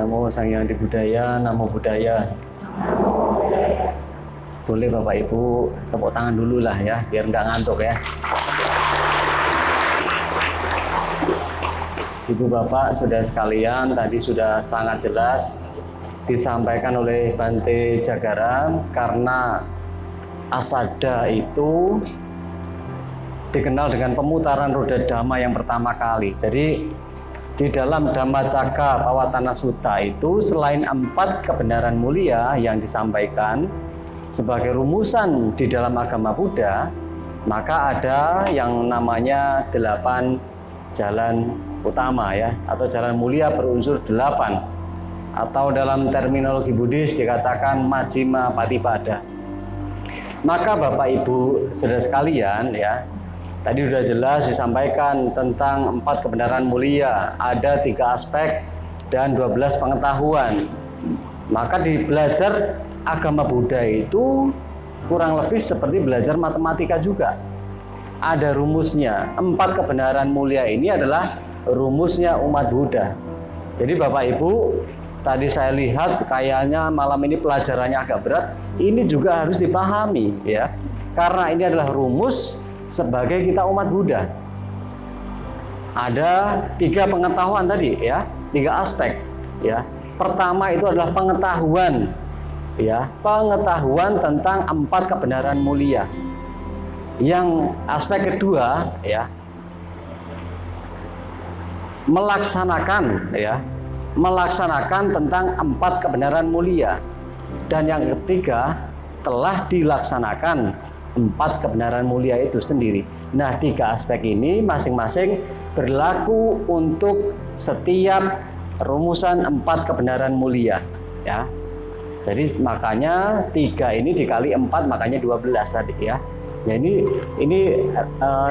Namo Sang Hyang Adibudaya, Namo Buddhaya. Boleh Bapak Ibu tepuk tangan dulu lah ya, biar nggak ngantuk ya. Ibu Bapak Saudara sekalian, tadi sudah sangat jelas disampaikan oleh Bante Jagaram, karena asada itu dikenal dengan pemutaran roda dhamma yang pertama kali. Jadi di dalam Dhammacakka Pawatana Sutta itu selain 4 kebenaran mulia yang disampaikan sebagai rumusan di dalam agama Buddha, maka ada yang namanya 8 jalan utama ya, atau jalan mulia berunsur 8, atau dalam terminologi Buddhis dikatakan Majjhima Patipada. Maka Bapak Ibu Saudara sekalian ya, tadi sudah jelas disampaikan tentang 4 kebenaran mulia, ada 3 aspek dan 12 pengetahuan. Maka di belajar agama Buddha itu kurang lebih seperti belajar matematika juga. Ada rumusnya. 4 kebenaran mulia ini adalah rumusnya umat Buddha. Jadi Bapak Ibu, tadi saya lihat kayaknya malam ini pelajarannya agak berat. Ini juga harus dipahami ya. Karena ini adalah rumus sebagai kita umat Buddha. Ada 3 pengetahuan tadi ya, 3 aspek ya. Pertama itu adalah pengetahuan ya, pengetahuan tentang 4 kebenaran mulia. Yang aspek kedua ya, melaksanakan ya, melaksanakan tentang 4 kebenaran mulia. Dan yang ketiga, telah dilaksanakan 4 kebenaran mulia itu sendiri. Nah, 3 aspek ini masing-masing berlaku untuk setiap rumusan 4 kebenaran mulia ya. Jadi makanya 3 ini dikali 4 makanya 12 tadi ya. Ya ini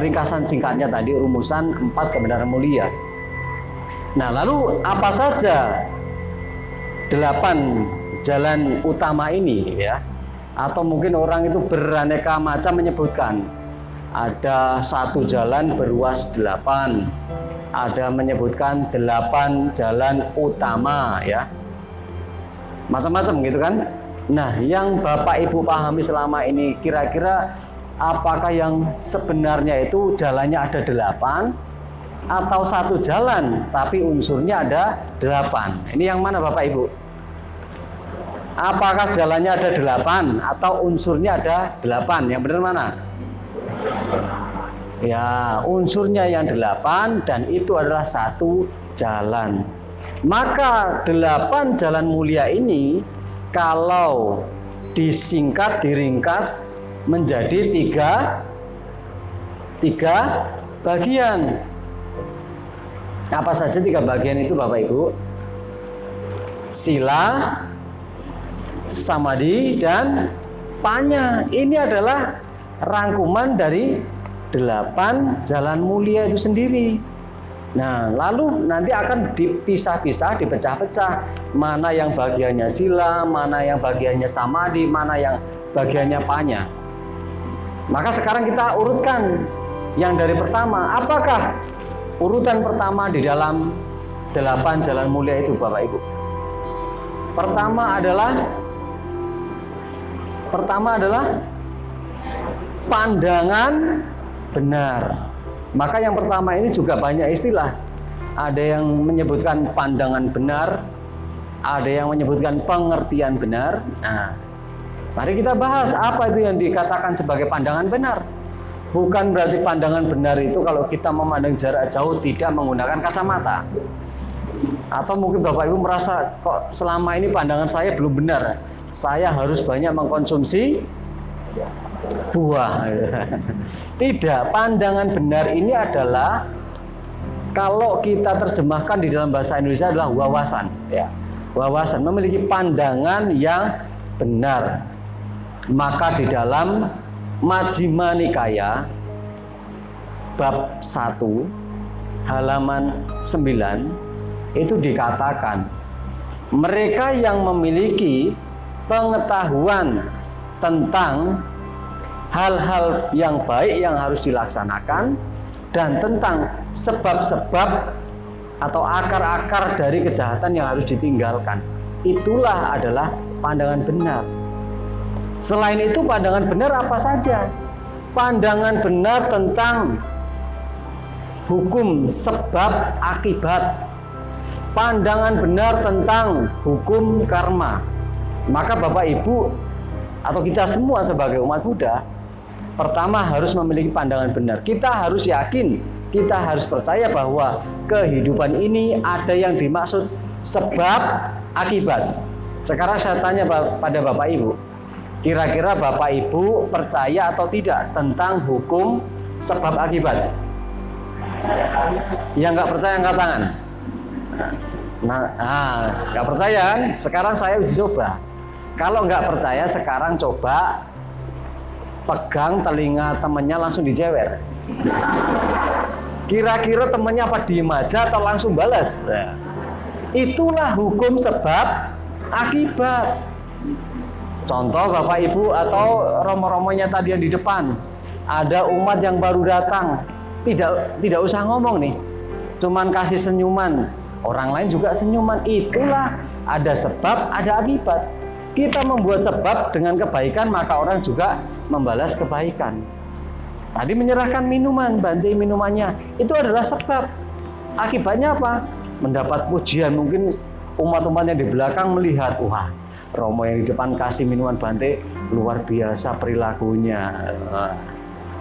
ringkasan singkatnya tadi, rumusan 4 kebenaran mulia. Nah, lalu apa saja 8 jalan utama ini ya? Atau mungkin orang itu beraneka macam menyebutkan. Ada 1 jalan beruas 8, ada menyebutkan 8 jalan utama ya, macam-macam gitu kan. Nah, yang Bapak Ibu pahami selama ini, kira-kira apakah yang sebenarnya itu jalannya ada 8 atau 1 jalan tapi unsurnya ada 8? Ini yang mana Bapak Ibu? Apakah jalannya ada 8 atau unsurnya ada 8? Yang benar mana? Ya, unsurnya yang 8 dan itu adalah 1 jalan. Maka 8 jalan mulia ini kalau disingkat, diringkas menjadi 3 bagian. Apa saja 3 bagian itu Bapak Ibu? Sila, samadhi, dan panya. Ini adalah rangkuman dari 8 jalan mulia itu sendiri. Nah, lalu nanti akan dipisah-pisah, dipecah-pecah. Mana yang bagiannya sila, mana yang bagiannya samadhi, mana yang bagiannya panya. Maka sekarang kita urutkan yang dari pertama. Apakah urutan pertama di dalam 8 jalan mulia itu Bapak Ibu? Pertama adalah pandangan benar. Maka yang pertama ini juga banyak istilah. Ada yang menyebutkan pandangan benar, ada yang menyebutkan pengertian benar. Nah, mari kita bahas apa itu yang dikatakan sebagai pandangan benar. Bukan berarti pandangan benar itu kalau kita memandang jarak jauh tidak menggunakan kacamata. Atau mungkin Bapak Ibu merasa kok selama ini pandangan saya belum benar, saya harus banyak mengkonsumsi buah. Tidak, pandangan benar ini adalah kalau kita terjemahkan di dalam bahasa Indonesia adalah wawasan ya. Wawasan, memiliki pandangan yang benar. Maka di dalam Majjhima Nikaya bab 1 halaman 9 itu dikatakan mereka yang memiliki pengetahuan tentang hal-hal yang baik yang harus dilaksanakan dan tentang sebab-sebab atau akar-akar dari kejahatan yang harus ditinggalkan. Itulah adalah pandangan benar. Selain itu, pandangan benar apa saja? Pandangan benar tentang hukum sebab akibat. Pandangan benar tentang hukum karma. Maka Bapak Ibu atau kita semua sebagai umat Buddha, pertama harus memiliki pandangan benar. Kita harus yakin, kita harus percaya bahwa kehidupan ini ada yang dimaksud sebab akibat. Sekarang saya tanya pada Bapak Ibu, kira-kira Bapak Ibu percaya atau tidak tentang hukum sebab akibat? Yang nggak percaya angkat tangan. Nggak percaya kan? Sekarang saya uji coba. Kalau nggak percaya, sekarang coba pegang telinga temennya langsung dijewer. Kira-kira temennya apa diem aja atau langsung balas? Itulah hukum sebab akibat. Contoh Bapak Ibu atau romo-romonya tadi yang di depan, ada umat yang baru datang, tidak usah ngomong nih, cuman kasih senyuman, orang lain juga senyuman. Itulah ada sebab, ada akibat. Kita membuat sebab dengan kebaikan, maka orang juga membalas kebaikan. Tadi menyerahkan minuman, bantai minumannya, itu adalah sebab. Akibatnya apa? Mendapat pujian. Mungkin umat-umat yang di belakang melihat, wah, romo yang di depan kasih minuman bantai, luar biasa perilakunya.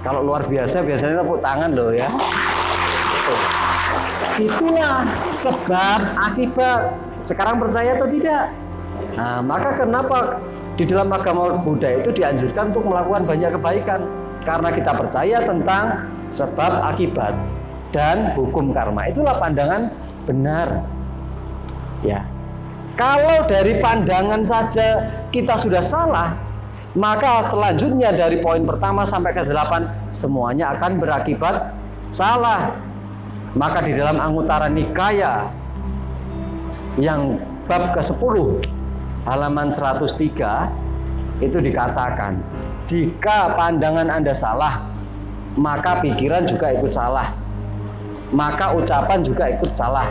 Kalau luar biasa, biasanya tepuk tangan loh ya. Itulah sebab akibat. Sekarang percaya atau tidak? Nah, maka kenapa di dalam agama Buddha itu dianjurkan untuk melakukan banyak kebaikan? Karena kita percaya tentang sebab akibat dan hukum karma. Itulah pandangan benar. Ya. Kalau dari pandangan saja kita sudah salah, maka selanjutnya dari poin pertama sampai ke 8 semuanya akan berakibat salah. Maka di dalam Anguttara Nikaya yang bab ke-10 halaman 103 itu dikatakan, jika pandangan Anda salah, maka pikiran juga ikut salah, maka ucapan juga ikut salah,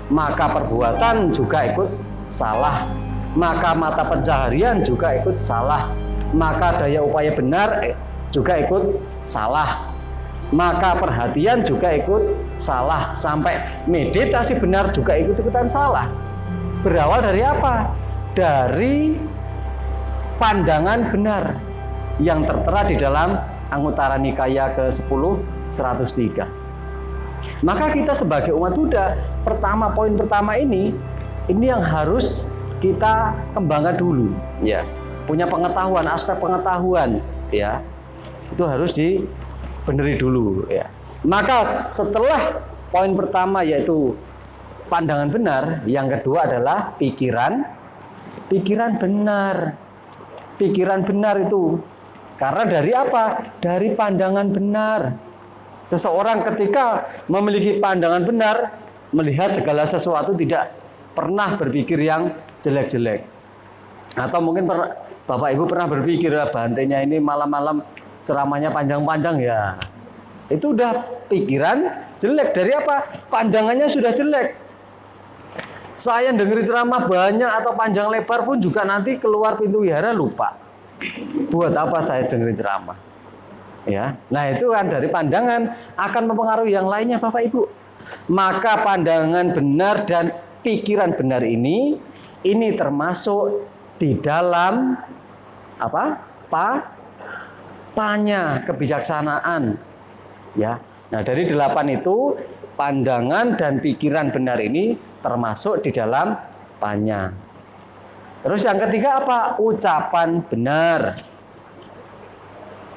maka perbuatan juga ikut salah, maka mata pencaharian juga ikut salah, maka daya upaya benar juga ikut salah, maka perhatian juga ikut salah, sampai meditasi benar juga ikut-ikutan salah. Berawal dari apa? Dari pandangan benar yang tertera di dalam Anguttara Nikaya ke-10 103. Maka kita sebagai umat Buddha, poin pertama ini yang harus kita kembangkan dulu, ya. Punya pengetahuan, aspek pengetahuan, ya. Itu harus dibeneri dulu, ya. Maka setelah poin pertama yaitu pandangan benar, yang kedua adalah pikiran benar. Pikiran benar itu karena dari apa? Dari pandangan benar. Seseorang ketika memiliki pandangan benar, melihat segala sesuatu tidak pernah berpikir yang jelek-jelek. Atau mungkin Bapak Ibu pernah berpikir, bantainya ini malam-malam ceramahnya panjang-panjang ya. Itu udah pikiran jelek. Dari apa? Pandangannya sudah jelek. Saya dengerin ceramah banyak atau panjang lebar pun juga nanti keluar pintu wihara lupa. Buat apa saya dengerin ceramah? Ya. Nah, itu kan dari pandangan akan mempengaruhi yang lainnya Bapak Ibu. Maka pandangan benar dan pikiran benar ini termasuk di dalam apa? Panya kebijaksanaan. Ya. Nah, dari 8 itu pandangan dan pikiran benar ini termasuk di dalam panya. Terus yang ketiga apa? Ucapan benar.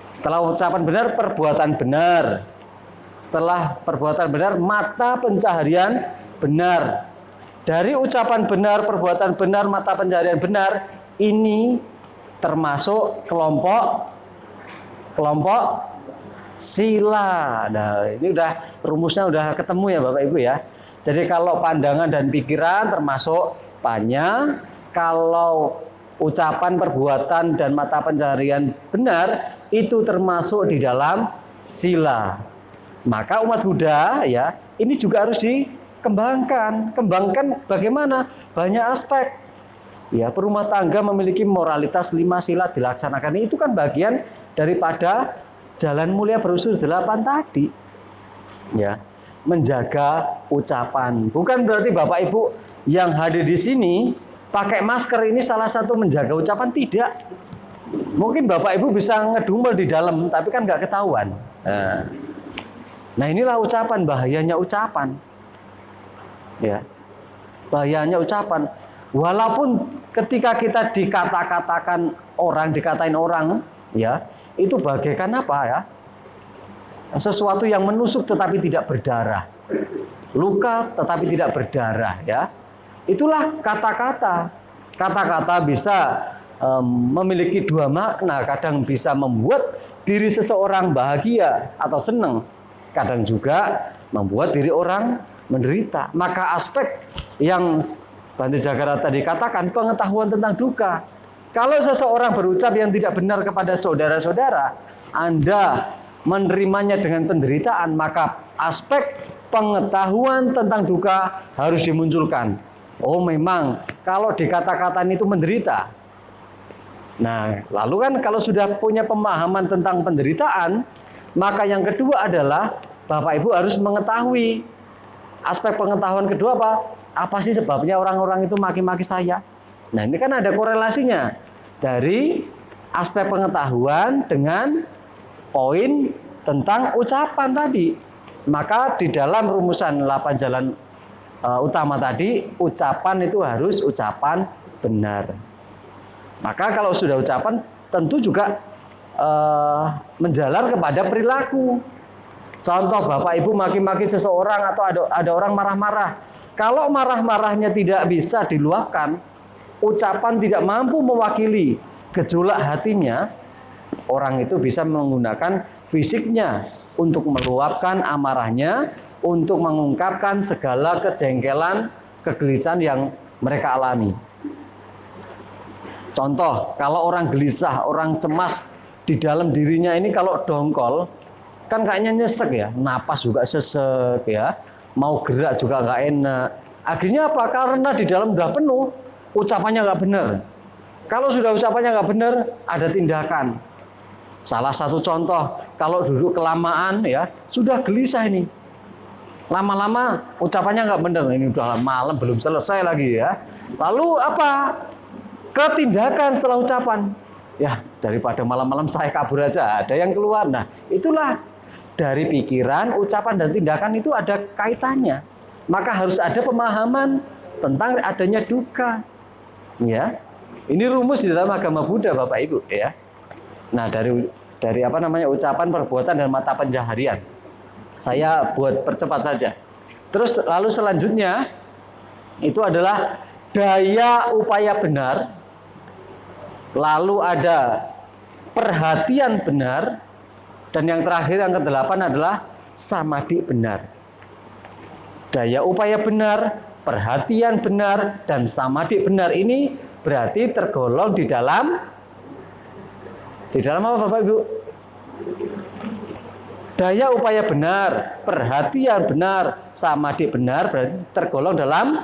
Setelah ucapan benar, perbuatan benar. Setelah perbuatan benar, mata pencaharian benar. Dari ucapan benar, perbuatan benar, mata pencaharian benar, ini termasuk kelompok sila. Nah, ini udah rumusnya udah ketemu ya Bapak Ibu ya. Jadi kalau pandangan dan pikiran termasuk panya, kalau ucapan, perbuatan dan mata pencaharian benar itu termasuk di dalam sila. Maka umat Buddha ya, ini juga harus Kembangkan bagaimana? Banyak aspek. Ya, berumah tangga memiliki moralitas 5 sila dilaksanakan. Itu kan bagian daripada jalan mulia berunsur 8 tadi. Ya, menjaga ucapan. Bukan berarti Bapak Ibu yang hadir di sini pakai masker ini salah satu menjaga ucapan, tidak. Mungkin Bapak Ibu bisa ngedumel di dalam, tapi kan nggak ketahuan. Nah, inilah ucapan, bahayanya ucapan. Ya, bahayanya ucapan. Walaupun ketika kita dikatain orang, ya, itu bagaikan apa ya? Sesuatu yang menusuk tetapi tidak berdarah. Luka tetapi tidak berdarah, ya. Itulah kata-kata. Kata-kata bisa memiliki dua makna. Kadang bisa membuat diri seseorang bahagia atau senang. Kadang juga membuat diri orang menderita. Maka aspek yang Bante Jagara tadi katakan, pengetahuan tentang duka. Kalau seseorang berucap yang tidak benar kepada saudara-saudara, Anda menerimanya dengan penderitaan, maka aspek pengetahuan tentang duka harus dimunculkan. Oh, memang kalau dikata-katain itu menderita. Nah, lalu kan kalau sudah punya pemahaman tentang penderitaan, maka yang kedua adalah Bapak Ibu harus mengetahui. Aspek pengetahuan kedua apa? Apa sih sebabnya orang-orang itu maki-maki saya? Nah, ini kan ada korelasinya dari aspek pengetahuan dengan poin tentang ucapan tadi. Maka di dalam rumusan 8 jalan utama tadi, ucapan itu harus ucapan benar. Maka kalau sudah ucapan, tentu juga menjalar kepada perilaku. Contoh, Bapak Ibu maki-maki seseorang atau ada orang marah-marah. Kalau marah-marahnya tidak bisa diluapkan, ucapan tidak mampu mewakili gejolak hatinya, orang itu bisa menggunakan fisiknya untuk meluapkan amarahnya, untuk mengungkapkan segala kejengkelan, kegelisahan yang mereka alami. Contoh, kalau orang gelisah, orang cemas di dalam dirinya ini kalau dongkol, kan kayaknya nyesek ya, napas juga sesek ya, mau gerak juga nggak enak. Akhirnya apa? Karena di dalam udah penuh, ucapannya nggak benar. Kalau sudah ucapannya nggak benar, ada tindakan. Salah satu contoh, kalau duduk kelamaan ya, sudah gelisah ini. Lama-lama ucapannya nggak benar. Ini udah malam belum selesai lagi ya. Lalu apa? Ketindakan setelah ucapan. Ya, daripada malam-malam saya kabur aja, ada yang keluar. Nah, itulah dari pikiran, ucapan dan tindakan itu ada kaitannya. Maka harus ada pemahaman tentang adanya duka. Ya. Ini rumus di dalam agama Buddha, Bapak Ibu, ya. Nah, dari apa namanya ucapan, perbuatan dan mata pencaharian. Saya buat percepat saja. Terus lalu selanjutnya itu adalah daya upaya benar. Lalu ada perhatian benar. Dan yang terakhir, yang ke-8 adalah samadhi benar. Daya upaya benar, perhatian benar, dan samadhi benar ini berarti tergolong di dalam apa Bapak Ibu? Daya upaya benar, perhatian benar, samadhi benar berarti tergolong dalam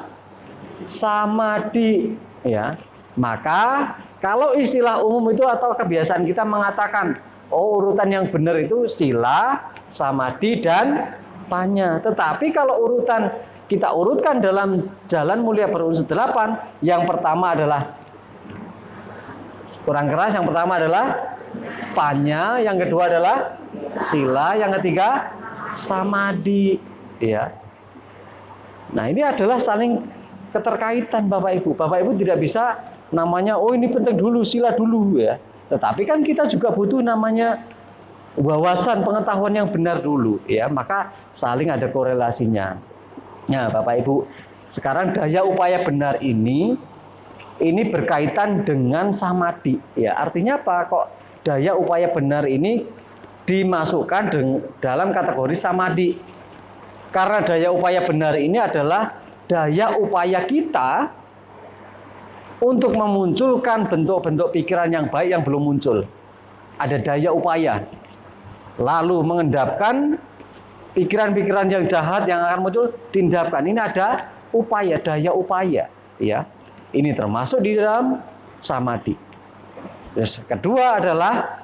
samadhi, ya. Maka kalau istilah umum itu atau kebiasaan kita mengatakan, oh, urutan yang benar itu sila, samadhi, dan panya. Tetapi kalau urutan kita urutkan dalam jalan mulia berunsur 8, yang pertama adalah kurang keras, yang pertama adalah panya, yang kedua adalah sila, yang ketiga samadhi, ya. Nah, ini adalah saling keterkaitan Bapak Ibu. Bapak Ibu tidak bisa namanya, oh ini penting dulu, sila dulu ya. Tetapi kan kita juga butuh namanya wawasan, pengetahuan yang benar dulu ya. Maka saling ada korelasinya. Nah, Bapak Ibu, sekarang daya upaya benar ini berkaitan dengan samadhi ya. Artinya apa? Kok daya upaya benar ini dimasukkan dalam kategori samadhi? Karena daya upaya benar ini adalah daya upaya kita untuk memunculkan bentuk-bentuk pikiran yang baik yang belum muncul. Ada daya upaya. Lalu mengendapkan pikiran-pikiran yang jahat yang akan muncul dihindarkan. Ini ada upaya, daya upaya, ya. Ini termasuk di dalam samadhi. Terus kedua adalah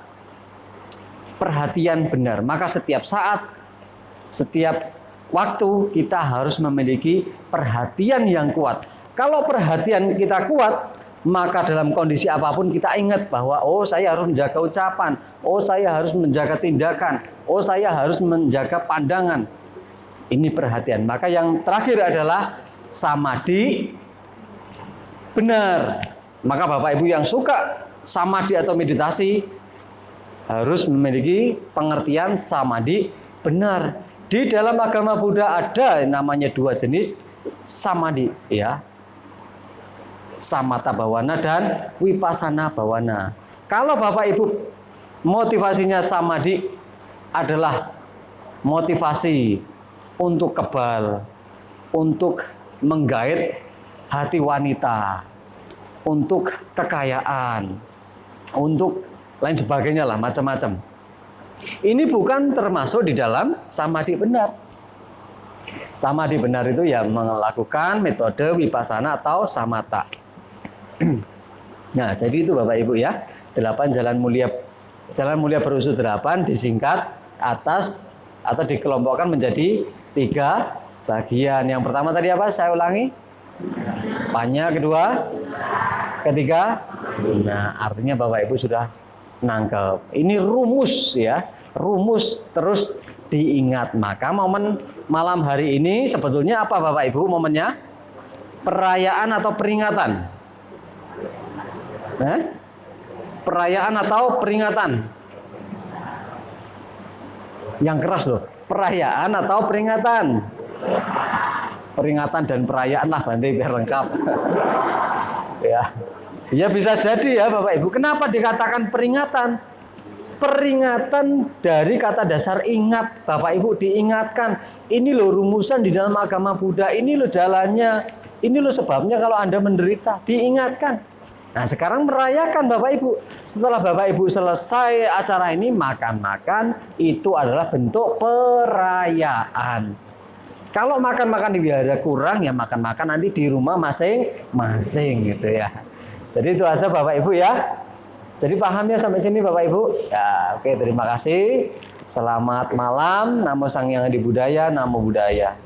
perhatian benar. Maka setiap saat, setiap waktu kita harus memiliki perhatian yang kuat. Kalau perhatian kita kuat, maka dalam kondisi apapun kita ingat bahwa oh saya harus menjaga ucapan, oh saya harus menjaga tindakan, oh saya harus menjaga pandangan. Ini perhatian. Maka yang terakhir adalah samadhi benar. Maka Bapak Ibu yang suka samadhi atau meditasi harus memiliki pengertian samadhi benar. Di dalam agama Buddha ada namanya dua jenis samadhi, ya. Samatha bhawana dan vipassana bhawana. Kalau Bapak Ibu motivasinya samadhi adalah motivasi untuk kebal, untuk menggait hati wanita, untuk kekayaan, untuk lain sebagainya lah, macam-macam. Ini bukan termasuk di dalam samadhi benar. Samadhi benar itu ya melakukan metode vipassana atau samatha. Nah, jadi itu Bapak Ibu ya, 8 jalan mulia berusul 8 disingkat atas atau dikelompokkan menjadi 3 bagian. Yang pertama tadi apa? Saya ulangi. Panya, kedua, ketiga. Nah, artinya Bapak Ibu sudah nangkep. Ini rumus ya, rumus terus diingat. Maka momen malam hari ini sebetulnya apa Bapak Ibu momennya? Perayaan atau peringatan? Perayaan atau peringatan? Yang keras loh. Perayaan atau peringatan? Peringatan dan perayaan lah Bante biar lengkap. Ya. Ya bisa jadi ya Bapak Ibu. Kenapa dikatakan peringatan? Peringatan dari kata dasar ingat. Bapak Ibu diingatkan. Ini loh rumusan di dalam agama Buddha. Ini loh jalannya. Ini loh sebabnya kalau Anda menderita. Diingatkan. Nah sekarang merayakan Bapak Ibu. Setelah Bapak Ibu selesai acara ini makan-makan. Itu adalah bentuk perayaan. Kalau makan-makan di wihara kurang ya makan-makan nanti di rumah masing-masing gitu ya. Jadi itu aja Bapak Ibu ya. Jadi pahamnya sampai sini Bapak Ibu. Ya, oke, terima kasih. Selamat malam. Namo Sang Hyang Adi Budaya, Namo Buddhaya.